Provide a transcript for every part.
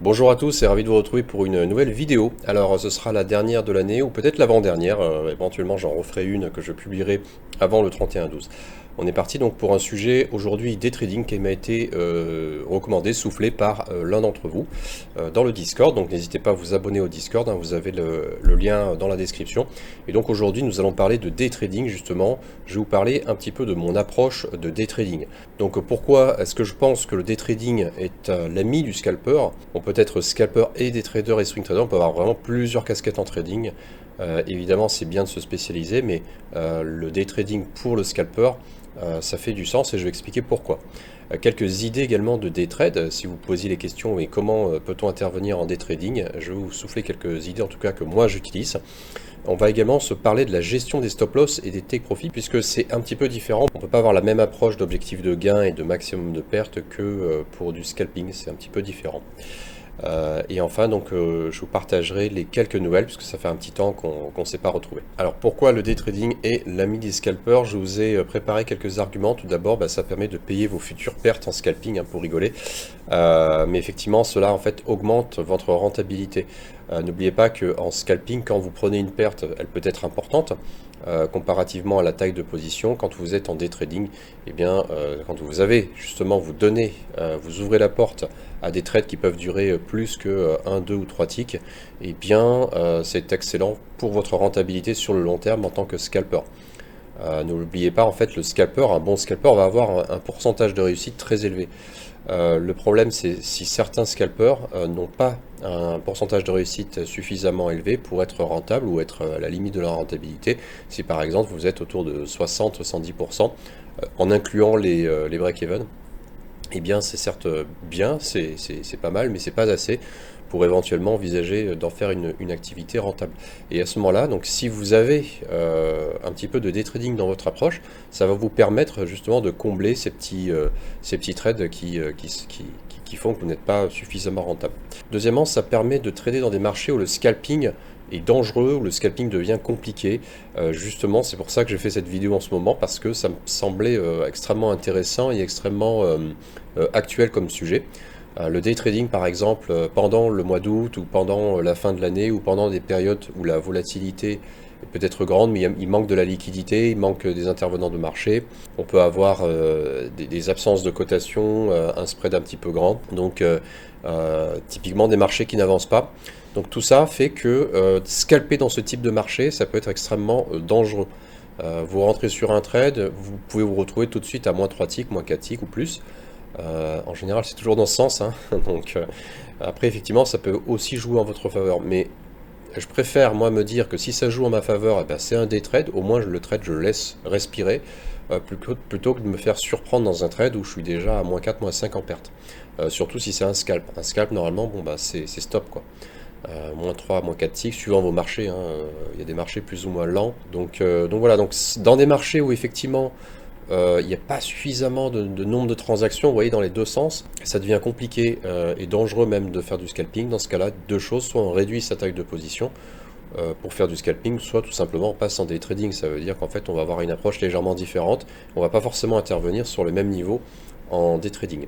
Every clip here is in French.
Bonjour à tous et ravi de vous retrouver pour une nouvelle vidéo. Alors ce sera la dernière de l'année ou peut-être l'avant-dernière, éventuellement j'en referai une que je publierai avant le 31-12. On est parti donc pour un sujet aujourd'hui day trading qui m'a été recommandé, soufflé par l'un d'entre vous dans le Discord. Donc n'hésitez pas à vous abonner au Discord, hein, vous avez le lien dans la description. Et donc aujourd'hui nous allons parler de day trading justement. Je vais vous parler un petit peu de mon approche de day trading. Donc pourquoi est-ce que je pense que le day trading est l'ami du scalper? On peut être scalper et day trader et swing trader, on peut avoir vraiment plusieurs casquettes en trading. Évidemment c'est bien de se spécialiser, mais le day trading pour le scalper, ça fait du sens et je vais expliquer pourquoi. Quelques idées également de day trade, si vous posiez les questions et comment peut-on intervenir en day trading, je vais vous souffler quelques idées en tout cas que moi j'utilise. On va également se parler de la gestion des stop loss et des take profit puisque c'est un petit peu différent. On ne peut pas avoir la même approche d'objectif de gain et de maximum de perte que pour du scalping, c'est un petit peu différent. Et enfin, donc, je vous partagerai les quelques nouvelles, puisque ça fait un petit temps qu'on ne s'est pas retrouvé. Alors, pourquoi le day trading est l'ami des scalpers? Je vous ai préparé quelques arguments. Tout d'abord, ça permet de payer vos futures pertes en scalping, hein, pour rigoler. Mais effectivement, cela en fait augmente votre rentabilité. N'oubliez pas qu'en scalping, quand vous prenez une perte, elle peut être importante. Comparativement à la taille de position, quand vous êtes en day trading, eh bien, quand vous avez justement, vous ouvrez la porte à des trades qui peuvent durer plus que 1, 2 ou 3 ticks, eh bien, c'est excellent pour votre rentabilité sur le long terme en tant que scalper. N'oubliez pas, en fait, le scalper, un bon scalper va avoir un pourcentage de réussite très élevé. Le problème, c'est si certains scalpers n'ont pas un pourcentage de réussite suffisamment élevé pour être rentable ou être à la limite de la rentabilité. Si par exemple vous êtes autour de 60-70% en incluant les break-even, eh bien c'est certes bien, c'est pas mal, mais c'est pas assez pour éventuellement envisager d'en faire une activité rentable. Et à ce moment-là, donc si vous avez un petit peu de day trading dans votre approche, ça va vous permettre justement de combler ces petits trades qui font que vous n'êtes pas suffisamment rentable. Deuxièmement, ça permet de trader dans des marchés où le scalping est dangereux, où le scalping devient compliqué. Justement, c'est pour ça que j'ai fait cette vidéo en ce moment, parce que ça me semblait extrêmement intéressant et extrêmement actuel comme sujet. Le day trading, par exemple, pendant le mois d'août ou pendant la fin de l'année ou pendant des périodes où la volatilité est peut-être grande, mais il manque de la liquidité, il manque des intervenants de marché. On peut avoir des absences de cotation, un spread un petit peu grand, donc typiquement des marchés qui n'avancent pas. Donc tout ça fait que scalper dans ce type de marché, ça peut être extrêmement dangereux. Vous rentrez sur un trade, vous pouvez vous retrouver tout de suite à moins 3 ticks, moins 4 ticks ou plus. En général, c'est toujours dans ce sens, hein. Donc, après, effectivement, ça peut aussi jouer en votre faveur. Mais je préfère, moi, me dire que si ça joue en ma faveur, eh ben, c'est un day trade. Au moins, le trade, je le laisse respirer, plutôt que de me faire surprendre dans un trade où je suis déjà à moins 4, moins 5 en perte. Surtout si c'est un scalp. Un scalp, normalement, bon, c'est stop, quoi. Moins 3, moins 4 ticks, suivant vos marchés, hein. Il y a des marchés plus ou moins lents. Donc voilà, donc dans des marchés où effectivement il n'y a pas suffisamment de nombre de transactions, vous voyez, dans les deux sens, ça devient compliqué et dangereux même de faire du scalping. Dans ce cas-là, deux choses, soit on réduit sa taille de position pour faire du scalping, soit tout simplement on passe en day trading. Ça veut dire qu'en fait on va avoir une approche légèrement différente, on va pas forcément intervenir sur le même niveau en day trading.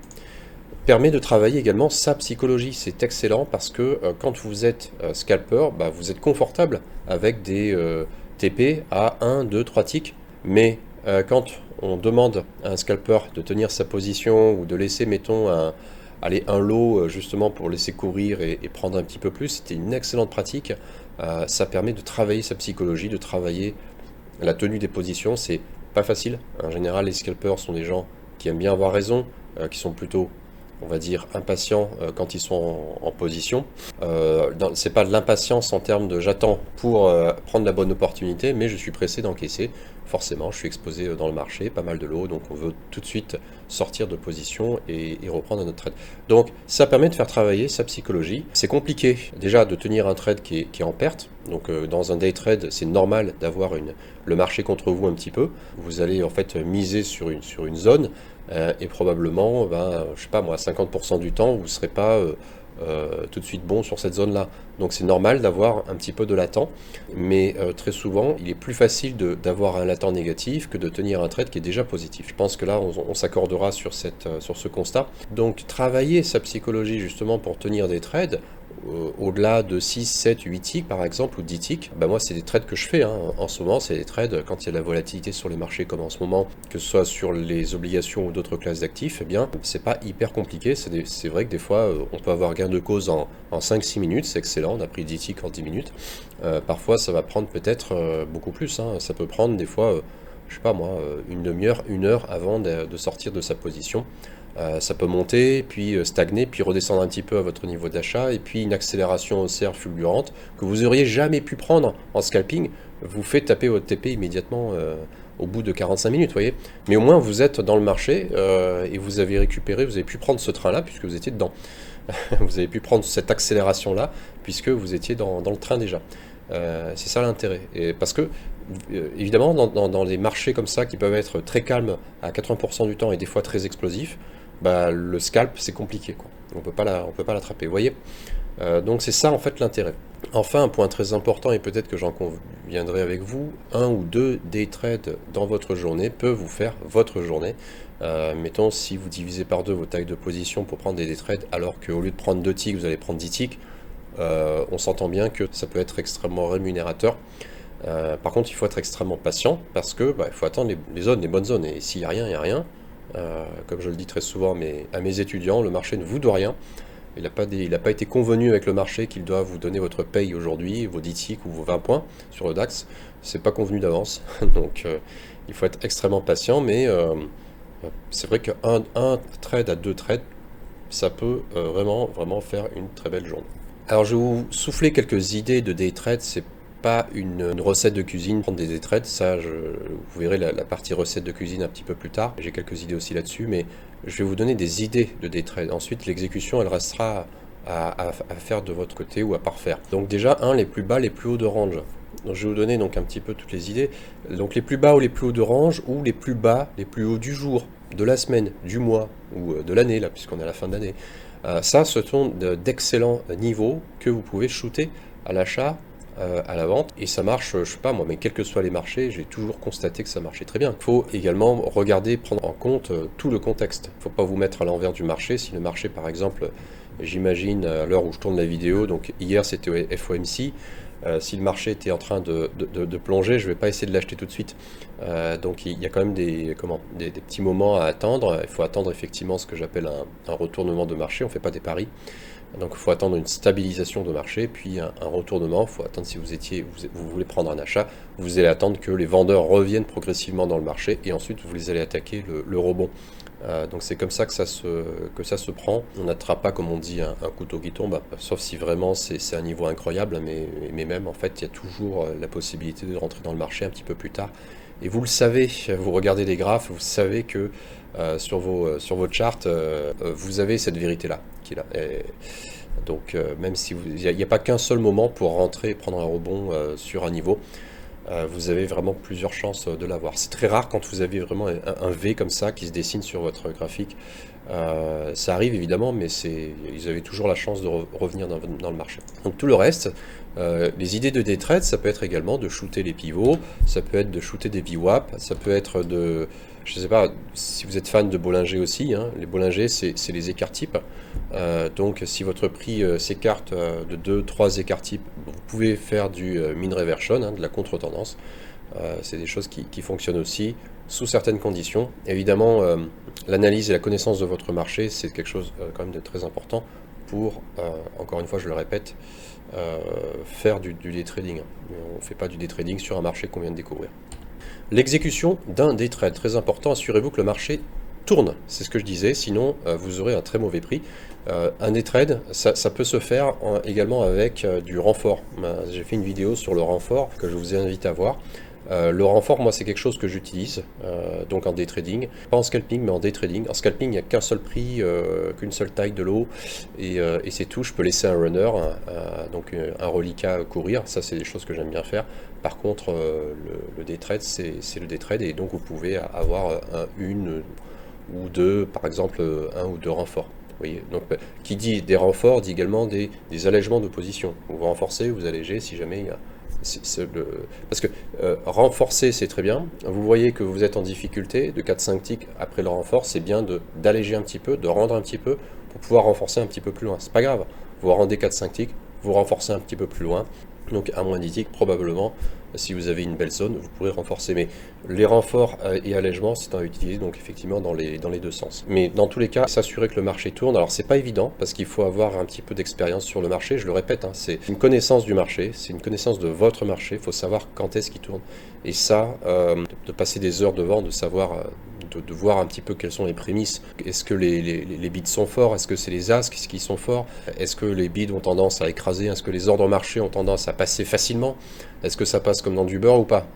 Permet de travailler également sa psychologie, c'est excellent parce que quand vous êtes scalper, vous êtes confortable avec des TP à 1, 2, 3 ticks, mais quand on demande à un scalper de tenir sa position ou de laisser, mettons, un lot justement pour laisser courir et prendre un petit peu plus, c'était une excellente pratique. Ça permet de travailler sa psychologie, de travailler la tenue des positions. C'est pas facile. En général, les scalpers sont des gens qui aiment bien avoir raison, qui sont plutôt, on va dire, impatients quand ils sont en position. C'est pas de l'impatience en termes de j'attends pour prendre la bonne opportunité, mais je suis pressé d'encaisser. Forcément, je suis exposé dans le marché, pas mal de lots, donc on veut tout de suite sortir de position et reprendre notre trade. Donc ça permet de faire travailler sa psychologie. C'est compliqué déjà de tenir un trade qui est en perte. Donc dans un day trade, c'est normal d'avoir le marché contre vous un petit peu. Vous allez en fait miser sur une zone et probablement, je sais pas moi, 50% du temps, vous ne serez pas tout de suite bon sur cette zone-là. Donc c'est normal d'avoir un petit peu de latent, mais très souvent, il est plus facile d'avoir un latent négatif que de tenir un trade qui est déjà positif. Je pense que là, on s'accordera sur sur ce constat. Donc travailler sa psychologie justement pour tenir des trades, au-delà de 6, 7, 8 ticks par exemple, ou 10 ticks, bah moi c'est des trades que je fais hein. En ce moment, c'est des trades quand il y a de la volatilité sur les marchés comme en ce moment, que ce soit sur les obligations ou d'autres classes d'actifs, eh bien c'est pas hyper compliqué. C'est vrai que des fois on peut avoir gain de cause en 5-6 minutes, c'est excellent, on a pris 10 ticks en 10 minutes. Parfois ça va prendre peut-être beaucoup plus, hein. Ça peut prendre des fois, je sais pas moi, une demi-heure, une heure avant de sortir de sa position. Ça peut monter, puis stagner, puis redescendre un petit peu à votre niveau d'achat, et puis une accélération haussière fulgurante que vous auriez jamais pu prendre en scalping, vous fait taper votre TP immédiatement au bout de 45 minutes, vous voyez. Mais au moins vous êtes dans le marché et vous avez récupéré, vous avez pu prendre ce train-là puisque vous étiez dedans. Vous avez pu prendre cette accélération-là puisque vous étiez dans le train déjà. C'est ça l'intérêt. Et parce que, évidemment, dans des marchés comme ça qui peuvent être très calmes à 80% du temps et des fois très explosifs, bah, le scalp c'est compliqué, quoi. On peut pas on peut pas l'attraper, vous voyez. Donc c'est ça en fait l'intérêt. Enfin, un point très important, et peut-être que j'en conviendrai avec vous, un ou deux day trades dans votre journée peuvent vous faire votre journée. Mettons, si vous divisez par deux vos tailles de position pour prendre des day trades, alors qu'au lieu de prendre 2 ticks, vous allez prendre 10 ticks, on s'entend bien que ça peut être extrêmement rémunérateur. Par contre, il faut être extrêmement patient parce que il faut attendre les zones, les bonnes zones. Et s'il n'y a rien, il n'y a rien. Comme je le dis très souvent à mes étudiants, le marché ne vous doit rien. Il n'a pas été convenu avec le marché qu'il doit vous donner votre paye aujourd'hui, vos 10 ticks ou vos 20 points sur le DAX. C'est pas convenu d'avance. Donc il faut être extrêmement patient, mais c'est vrai qu'un trade à 2 trades, ça peut vraiment faire une très belle journée. Alors je vais vous souffler quelques idées de day trade. C'est pas une recette de cuisine, prendre des day trades, ça vous verrez la partie recette de cuisine un petit peu plus tard. J'ai quelques idées aussi là-dessus, mais je vais vous donner des idées de day trade. Ensuite l'exécution elle restera à faire de votre côté ou à parfaire. Donc déjà les plus bas, les plus hauts de range. Donc je vais vous donner donc un petit peu toutes les idées. Donc les plus bas ou les plus hauts de range, ou les plus bas, les plus hauts du jour, de la semaine, du mois ou de l'année là, puisqu'on est à la fin d'année. Ça, ce sont d'excellents niveaux que vous pouvez shooter à l'achat, à la vente, et ça marche, je sais pas moi, mais quels que soient les marchés, j'ai toujours constaté que ça marchait très bien. Il faut également regarder, prendre en compte tout le contexte. Il ne faut pas vous mettre à l'envers du marché. Si le marché, par exemple, j'imagine à l'heure où je tourne la vidéo, donc hier c'était au FOMC, si le marché était en train de plonger, je ne vais pas essayer de l'acheter tout de suite. Donc il y a quand même des petits moments à attendre. Il faut attendre effectivement ce que j'appelle un retournement de marché. On ne fait pas des paris. Donc il faut attendre une stabilisation de marché, puis un retournement. Il faut attendre, si vous voulez prendre un achat, vous allez attendre que les vendeurs reviennent progressivement dans le marché, et ensuite vous allez attaquer le rebond. Donc c'est comme ça que ça se prend. On n'attrape pas, comme on dit, un couteau qui tombe, sauf si vraiment c'est un niveau incroyable, mais même en fait il y a toujours la possibilité de rentrer dans le marché un petit peu plus tard. Et vous le savez, vous regardez les graphes, vous savez que sur vos charts, vous avez cette vérité-là qui est là. Donc même si il n'y a pas qu'un seul moment pour rentrer et prendre un rebond sur un niveau, vous avez vraiment plusieurs chances de l'avoir. C'est très rare quand vous avez vraiment un V comme ça qui se dessine sur votre graphique. Ça arrive évidemment, mais ils avaient toujours la chance de revenir dans le marché. Donc tout le reste, les idées de day trade, ça peut être également de shooter les pivots, ça peut être de shooter des VWAP, ça peut être je sais pas, si vous êtes fan de Bollinger aussi, hein, les Bollinger c'est les écarts types. Donc si votre prix s'écarte de 2-3 écarts types, vous pouvez faire du mean reversion, hein, de la contre-tendance. C'est des choses qui fonctionnent aussi sous certaines conditions. Évidemment, l'analyse et la connaissance de votre marché, c'est quelque chose quand même de très important pour, encore une fois je le répète, faire du day trading. On ne fait pas du day trading sur un marché qu'on vient de découvrir. L'exécution d'un day trade, très important, assurez-vous que le marché tourne, c'est ce que je disais, sinon vous aurez un très mauvais prix. Un day trade, ça peut se faire également avec du renfort. J'ai fait une vidéo sur le renfort que je vous invite à voir. Le renfort, moi, c'est quelque chose que j'utilise donc en day trading, pas en scalping, mais en day trading. En scalping, il n'y a qu'un seul prix, qu'une seule taille de lot, et c'est tout. Je peux laisser un runner, donc un reliquat courir. Ça, c'est des choses que j'aime bien faire. Par contre, le day trade, c'est le day trade, et donc vous pouvez avoir une ou deux, par exemple, un ou deux renforts. Vous voyez, donc qui dit des renforts dit également des allègements de position. Vous renforcez, vous allégez si jamais il y a. Parce que renforcer c'est très bien. Vous voyez que vous êtes en difficulté de 4-5 ticks après le renfort, c'est bien d'alléger un petit peu, de rendre un petit peu pour pouvoir renforcer un petit peu plus loin. C'est pas grave. Vous rendez 4-5 ticks, vous renforcez un petit peu plus loin. Donc à moins 10 ticks, probablement, si vous avez une belle zone, vous pourrez renforcer. Mais les renforts et allègements, c'est à utiliser donc effectivement dans les deux sens. Mais dans tous les cas, s'assurer que le marché tourne. Alors c'est pas évident parce qu'il faut avoir un petit peu d'expérience sur le marché. Je le répète, hein, c'est une connaissance du marché, c'est une connaissance de votre marché. Il faut savoir quand est-ce qu'il tourne. Et ça, de passer des heures devant, de savoir, de voir un petit peu quelles sont les prémices. Est-ce que les bids sont forts? Est-ce que c'est les as qui sont forts? Est-ce que les bids ont tendance à écraser? Est-ce que les ordres marchés ont tendance à passer facilement? Est-ce que ça passe comme dans du beurre ou pas?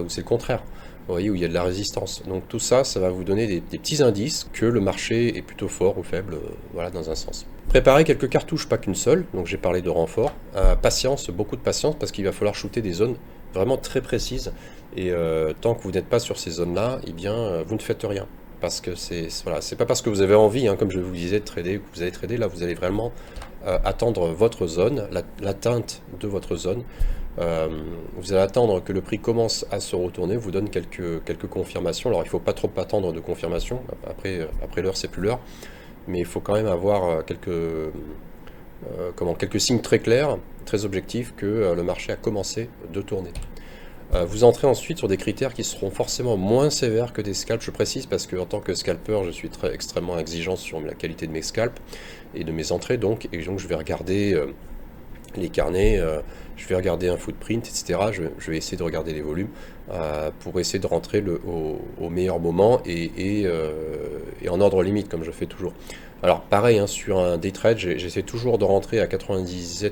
Ou c'est le contraire? Vous voyez, où il y a de la résistance. Donc tout ça, ça va vous donner des petits indices que le marché est plutôt fort ou faible, voilà, dans un sens. Préparez quelques cartouches, pas qu'une seule. Donc j'ai parlé de renfort. Patience, beaucoup de patience, parce qu'il va falloir shooter des zones vraiment très précises. Et tant que vous n'êtes pas sur ces zones-là, eh bien, vous ne faites rien. Parce que c'est pas parce que vous avez envie, hein, comme je vous disais, de trader, que vous allez trader. Là, vous allez vraiment attendre votre zone, l'atteinte de votre zone. Vous allez attendre que le prix commence à se retourner, vous donne quelques confirmations. Alors il ne faut pas trop attendre de confirmation, après l'heure c'est plus l'heure, mais il faut quand même avoir quelques signes très clairs, très objectifs que le marché a commencé de tourner. Vous entrez ensuite sur des critères qui seront forcément moins sévères que des scalps, je précise, parce qu'en tant que scalper, je suis extrêmement exigeant sur la qualité de mes scalps et de mes entrées, et donc je vais regarder les carnets, je vais regarder un footprint, etc. Je vais essayer de regarder les volumes pour essayer de rentrer au meilleur moment et en ordre limite, comme je fais toujours. Alors pareil, hein, sur un day trade, j'essaie toujours de rentrer à 97%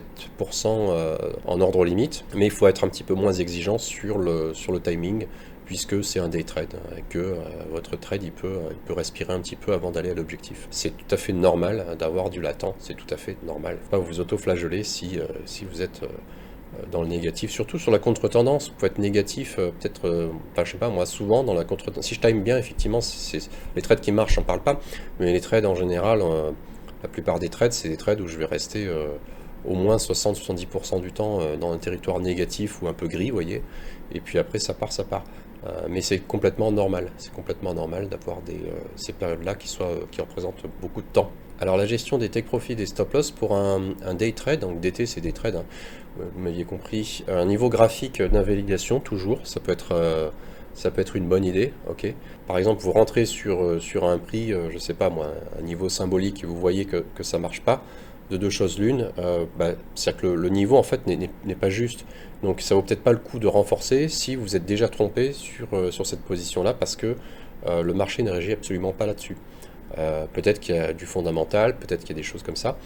en ordre limite, mais il faut être un petit peu moins exigeant sur le timing, puisque c'est un day trade, et que votre trade il peut respirer un petit peu avant d'aller à l'objectif. C'est tout à fait normal d'avoir du latent, c'est tout à fait normal. Faut pas vous auto-flageller si vous êtes dans le négatif, surtout sur la contre-tendance. Vous pouvez être négatif, peut-être, je sais pas moi, souvent dans la contre-tendance. Si je time bien, effectivement, c'est les trades qui marchent, j'en parle pas, mais les trades en général, la plupart des trades, c'est des trades où je vais rester au moins 60-70% du temps dans un territoire négatif ou un peu gris, vous voyez, et puis après ça part. Mais c'est complètement normal, d'avoir ces périodes-là qui représentent beaucoup de temps. Alors la gestion des take profit et des stop loss pour un day trade, donc DT c'est des trades, hein, vous m'aviez compris, un niveau graphique d'invalidation toujours, ça peut être une bonne idée, ok. Par exemple, vous rentrez sur un prix, je sais pas moi, un niveau symbolique, et vous voyez que ça marche pas, de deux choses l'une, c'est-à-dire que le niveau en fait n'est pas juste. Donc ça vaut peut-être pas le coup de renforcer si vous êtes déjà trompé sur cette position-là, parce que le marché ne régit absolument pas là-dessus. Peut-être qu'il y a du fondamental, peut-être qu'il y a des choses comme ça.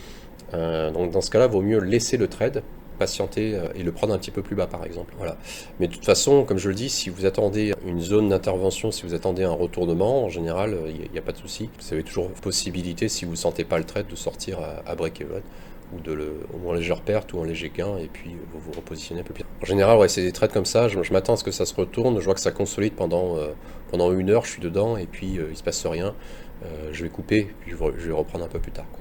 Donc dans ce cas-là, il vaut mieux laisser le trade, patienter et le prendre un petit peu plus bas par exemple. Voilà. Mais de toute façon, comme je le dis, si vous attendez une zone d'intervention, si vous attendez un retournement, en général, il n'y a pas de souci. Vous avez toujours possibilité, si vous ne sentez pas le trade, de sortir à break-even ou en légère perte ou en léger gain, et puis vous vous repositionnez un peu plus. En général, ouais, c'est des trades comme ça, je m'attends à ce que ça se retourne, je vois que ça consolide pendant une heure, je suis dedans, et puis il se passe rien. Je vais couper, puis je vais reprendre un peu plus tard, quoi.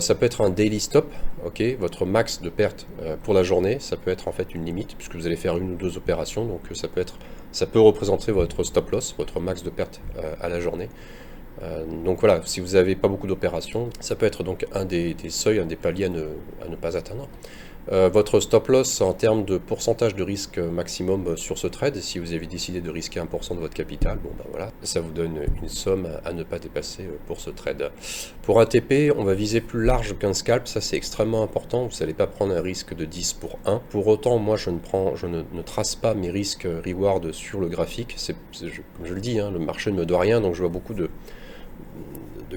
Ça peut être un daily stop, ok, votre max de perte pour la journée, ça peut être en fait une limite, puisque vous allez faire une ou deux opérations, donc ça peut représenter votre stop loss, votre max de perte à la journée. Donc voilà, si vous n'avez pas beaucoup d'opérations, ça peut être donc un des seuils, un des paliers à ne pas atteindre. Votre stop loss en termes de pourcentage de risque maximum sur ce trade, si vous avez décidé de risquer 1% de votre capital, bon ben voilà, ça vous donne une somme à ne pas dépasser pour ce trade. Pour un TP, on va viser plus large qu'un scalp, ça c'est extrêmement important, vous n'allez pas prendre un risque de 10 pour 1. Pour autant, moi je ne trace pas mes risques reward sur le graphique, comme je le dis, hein, le marché ne me doit rien, donc je vois beaucoup de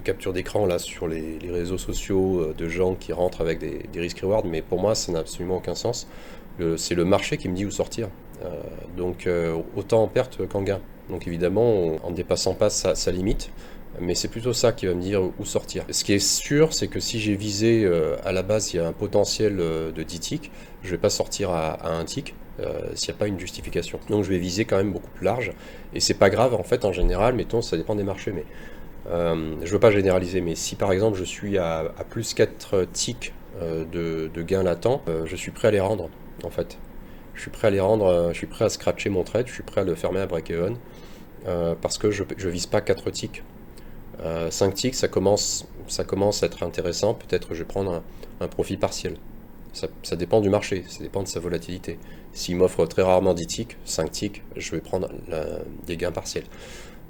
capture d'écran là sur les réseaux sociaux de gens qui rentrent avec des risques reward, mais pour moi ça n'a absolument aucun sens. C'est le marché qui me dit où sortir, donc autant en perte qu'en gain. Donc évidemment en ne dépassant pas sa limite, mais c'est plutôt ça qui va me dire où sortir. Ce qui est sûr, c'est que si j'ai visé à la base il y a un potentiel de 10 ticks, je vais pas sortir à 1 tick s'il n'y a pas une justification. Donc je vais viser quand même beaucoup plus large, et c'est pas grave en fait en général, mettons ça dépend des marchés, mais Je veux pas généraliser, mais si par exemple je suis à plus 4 ticks de gains latents, je suis prêt à les rendre, en fait. Je suis prêt à les rendre, je suis prêt à scratcher mon trade, je suis prêt à le fermer à break-even, parce que je vise pas 4 ticks. 5 ticks, ça commence à être intéressant, peut-être je vais prendre un profit partiel. Ça dépend du marché, ça dépend de sa volatilité. S'il m'offre très rarement 10 ticks, 5 ticks, je vais prendre des gains partiels.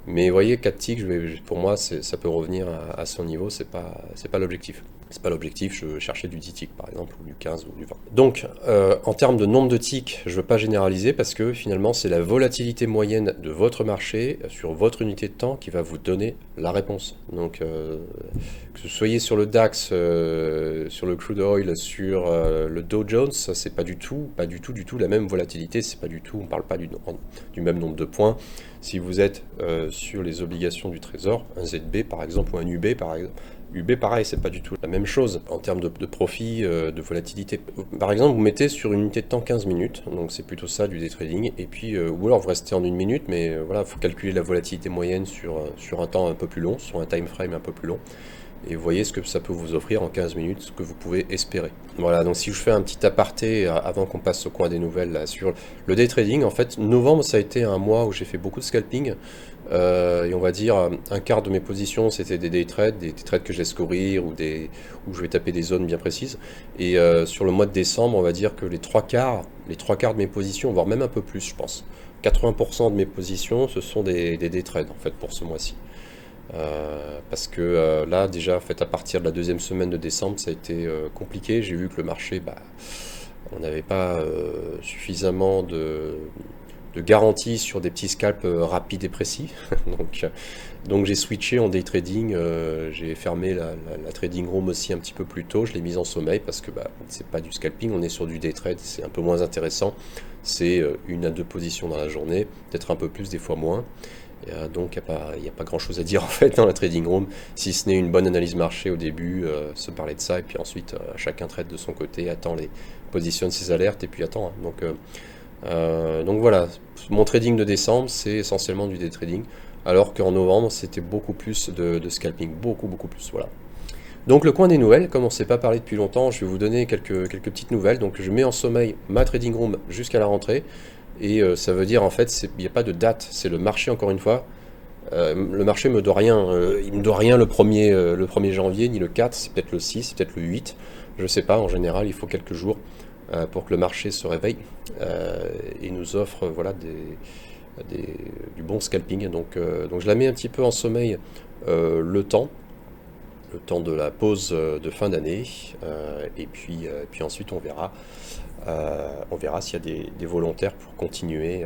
Mais vous voyez, 4 ticks, pour moi, ça peut revenir à son niveau, c'est pas l'objectif. C'est pas l'objectif, je cherchais du 10 ticks par exemple, ou du 15 ou du 20. Donc, en termes de nombre de ticks, je ne veux pas généraliser parce que finalement, c'est la volatilité moyenne de votre marché sur votre unité de temps qui va vous donner la réponse. Donc, que vous soyez sur le DAX, sur le crude oil, sur le Dow Jones, ça c'est pas du tout la même volatilité, c'est pas du tout, on parle pas du même nombre de points. Si vous êtes sur les obligations du Trésor, un ZB par exemple ou un UB par exemple, UB pareil, c'est pas du tout la même chose en termes de profit, de volatilité. Par exemple, vous mettez sur une unité de temps 15 minutes, donc c'est plutôt ça du day trading, et puis ou alors vous restez en 1 minute, mais voilà, il faut calculer la volatilité moyenne sur un temps un peu plus long, sur un time frame un peu plus long. Et vous voyez ce que ça peut vous offrir en 15 minutes, ce que vous pouvez espérer. Voilà, donc si je fais un petit aparté avant qu'on passe au coin des nouvelles là, sur le day trading, en fait, novembre ça a été un mois où j'ai fait beaucoup de scalping. Et on va dire un quart de mes positions c'était des day trades, des trades que je laisse courir ou où je vais taper des zones bien précises. Et sur le mois de décembre, on va dire que les trois quarts de mes positions, voire même un peu plus, je pense. 80% de mes positions, ce sont des day trades en fait pour ce mois-ci. Parce que là déjà en fait à partir de la deuxième semaine de décembre ça a été compliqué, j'ai vu que le marché on n'avait pas suffisamment de garanties sur des petits scalps rapides et précis donc j'ai switché en day trading, j'ai fermé la trading room aussi un petit peu plus tôt, je l'ai mise en sommeil parce que c'est pas du scalping, on est sur du day trade, c'est un peu moins intéressant, c'est 1 à 2 positions dans la journée, peut-être un peu plus, des fois moins. Donc il n'y a pas grand chose à dire en fait dans la trading room, si ce n'est une bonne analyse marché au début, se parler de ça, et puis ensuite chacun trade de son côté, positionne ses alertes et puis attend. Donc voilà, mon trading de décembre c'est essentiellement du day trading, alors qu'en novembre c'était beaucoup plus de scalping, beaucoup plus, voilà. Donc le coin des nouvelles, comme on ne s'est pas parlé depuis longtemps, je vais vous donner quelques petites nouvelles. Donc je mets en sommeil ma trading room jusqu'à la rentrée. Et ça veut dire en fait, il n'y a pas de date, c'est le marché encore une fois. Le marché me doit rien, il me doit rien le 1er janvier, ni le 4, c'est peut-être le 6, c'est peut-être le 8, je sais pas, en général il faut quelques jours pour que le marché se réveille et nous offre voilà, du bon scalping. Donc je la mets un petit peu en sommeil le temps de la pause de fin d'année, et puis ensuite on verra s'il y a des volontaires pour continuer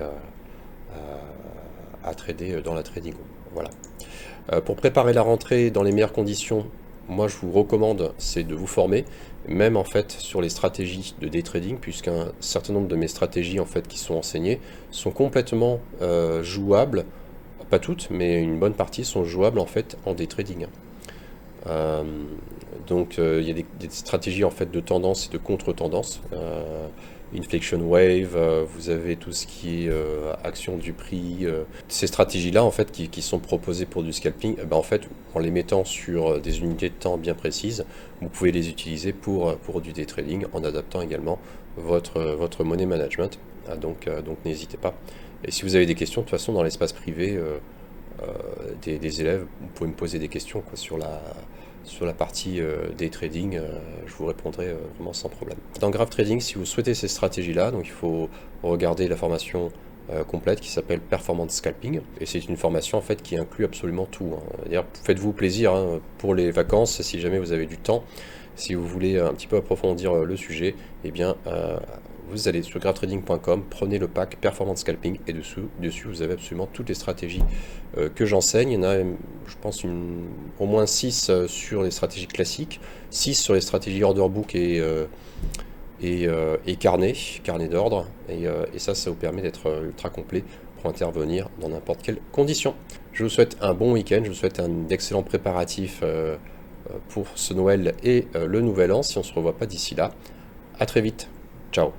à trader dans la trading room. Voilà. Pour préparer la rentrée dans les meilleures conditions, moi je vous recommande c'est de vous former, même en fait sur les stratégies de day trading, puisqu'un certain nombre de mes stratégies en fait qui sont enseignées sont complètement jouables, pas toutes, mais une bonne partie sont jouables en fait en day trading. Donc il y a des stratégies en fait de tendance et de contre-tendance. Inflection wave, vous avez tout ce qui est action du prix. Ces stratégies-là en fait qui sont proposées pour du scalping, en fait en les mettant sur des unités de temps bien précises, vous pouvez les utiliser pour du day trading en adaptant également votre money management. Donc n'hésitez pas. Et si vous avez des questions, de toute façon dans l'espace privé des élèves, vous pouvez me poser des questions sur la partie day trading, je vous répondrai vraiment sans problème. Dans Graph Trading, si vous souhaitez ces stratégies-là, donc il faut regarder la formation complète qui s'appelle Performance Scalping, et c'est une formation en fait qui inclut absolument tout. D'ailleurs, faites-vous plaisir pour les vacances, si jamais vous avez du temps, si vous voulez un petit peu approfondir le sujet, eh bien vous allez sur graphtrading.com, prenez le pack Performance Scalping et dessus vous avez absolument toutes les stratégies que j'enseigne. Il y en a, je pense, au moins 6 sur les stratégies classiques, 6 sur les stratégies order book et carnet d'ordre. Et ça vous permet d'être ultra complet pour intervenir dans n'importe quelle condition. Je vous souhaite un bon week-end, je vous souhaite un excellent préparatif pour ce Noël et le Nouvel An, si on ne se revoit pas d'ici là. À très vite, ciao.